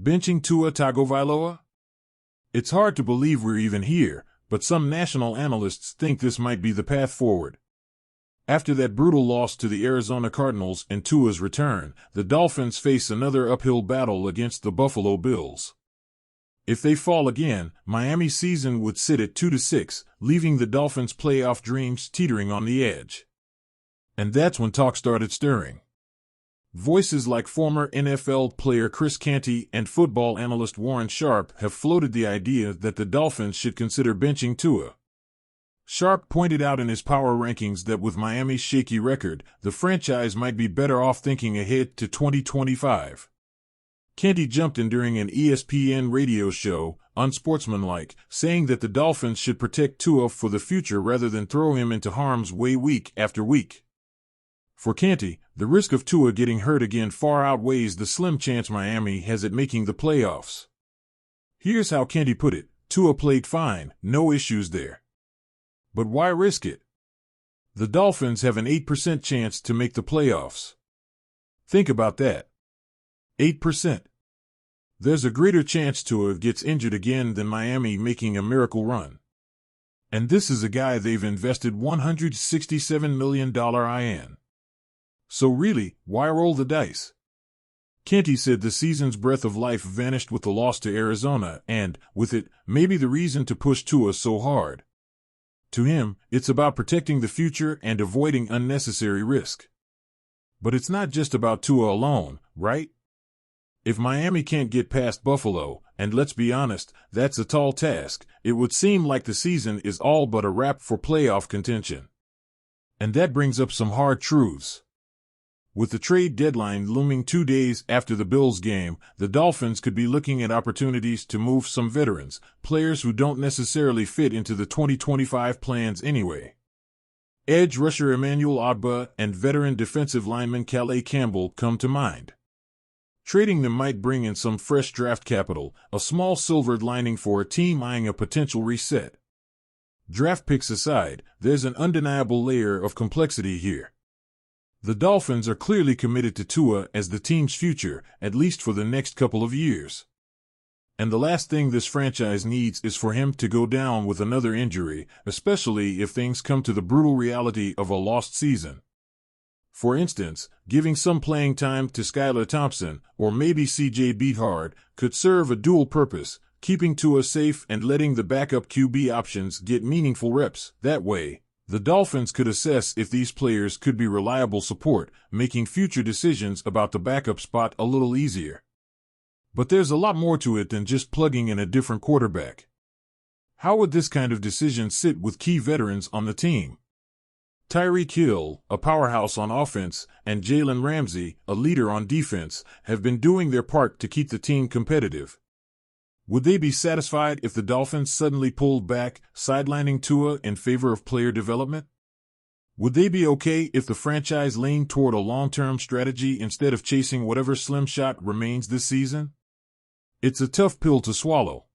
Benching Tua Tagovailoa? It's hard to believe we're even here, but some national analysts think this might be the path forward. After that brutal loss to the Arizona Cardinals and Tua's return, the Dolphins face another uphill battle against the Buffalo Bills. If they fall again, Miami's season would sit at 2-6, leaving the Dolphins' playoff dreams teetering on the edge. And that's when talk started stirring. Voices like former NFL player Chris Canty and football analyst Warren Sharp have floated the idea that the Dolphins should consider benching Tua. Sharp pointed out in his power rankings that with Miami's shaky record, the franchise might be better off thinking ahead to 2025. Canty jumped in during an ESPN radio show, unsportsmanlike, saying that the Dolphins should protect Tua for the future rather than throw him into harm's way week after week. For Canty, the risk of Tua getting hurt again far outweighs the slim chance Miami has at making the playoffs. Here's how Canty put it: Tua played fine, no issues there. But why risk it? The Dolphins have an 8% chance to make the playoffs. Think about that. 8%. There's a greater chance Tua gets injured again than Miami making a miracle run. And this is a guy they've invested $167 million in. So really, why roll the dice? Canty said the season's breath of life vanished with the loss to Arizona and, with it, maybe the reason to push Tua so hard. To him, it's about protecting the future and avoiding unnecessary risk. But it's not just about Tua alone, right? If Miami can't get past Buffalo, and let's be honest, that's a tall task, it would seem like the season is all but a wrap for playoff contention. And that brings up some hard truths. With the trade deadline looming 2 days after the Bills game, the Dolphins could be looking at opportunities to move some veterans, players who don't necessarily fit into the 2025 plans anyway. Edge rusher Emmanuel Ogbah and veteran defensive lineman Calais Campbell come to mind. Trading them might bring in some fresh draft capital, a small silvered lining for a team eyeing a potential reset. Draft picks aside, there's an undeniable layer of complexity here. The Dolphins are clearly committed to Tua as the team's future, at least for the next couple of years. And the last thing this franchise needs is for him to go down with another injury, especially if things come to the brutal reality of a lost season. For instance, giving some playing time to Skylar Thompson, or maybe C.J. Beathard, could serve a dual purpose, keeping Tua safe and letting the backup QB options get meaningful reps. That way, the Dolphins could assess if these players could be reliable support, making future decisions about the backup spot a little easier. But there's a lot more to it than just plugging in a different quarterback. How would this kind of decision sit with key veterans on the team? Tyreek Hill, a powerhouse on offense, and Jalen Ramsey, a leader on defense, have been doing their part to keep the team competitive. Would they be satisfied if the Dolphins suddenly pulled back, sidelining Tua in favor of player development? Would they be okay if the franchise leaned toward a long-term strategy instead of chasing whatever slim shot remains this season? It's a tough pill to swallow.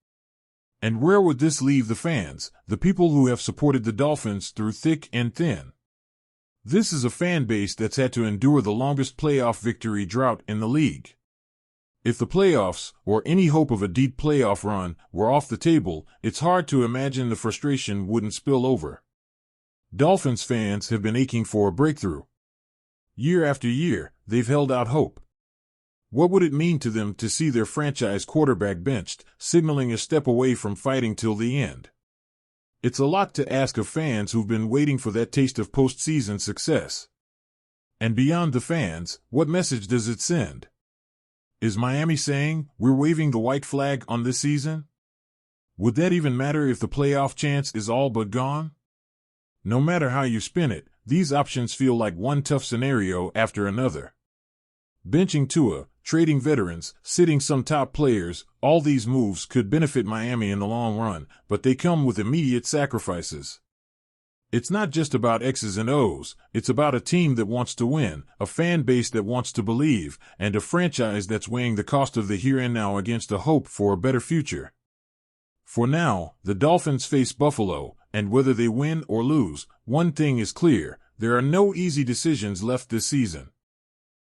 And where would this leave the fans, the people who have supported the Dolphins through thick and thin? This is a fan base that's had to endure the longest playoff victory drought in the league. If the playoffs, or any hope of a deep playoff run, were off the table, it's hard to imagine the frustration wouldn't spill over. Dolphins fans have been aching for a breakthrough. Year after year, they've held out hope. What would it mean to them to see their franchise quarterback benched, signaling a step away from fighting till the end? It's a lot to ask of fans who've been waiting for that taste of postseason success. And beyond the fans, what message does it send? Is Miami saying, we're waving the white flag on this season? Would that even matter if the playoff chance is all but gone? No matter how you spin it, these options feel like one tough scenario after another. Benching Tua, trading veterans, sitting some top players, all these moves could benefit Miami in the long run, but they come with immediate sacrifices. It's not just about X's and O's, it's about a team that wants to win, a fan base that wants to believe, and a franchise that's weighing the cost of the here and now against the hope for a better future. For now, the Dolphins face Buffalo, and whether they win or lose, one thing is clear: there are no easy decisions left this season.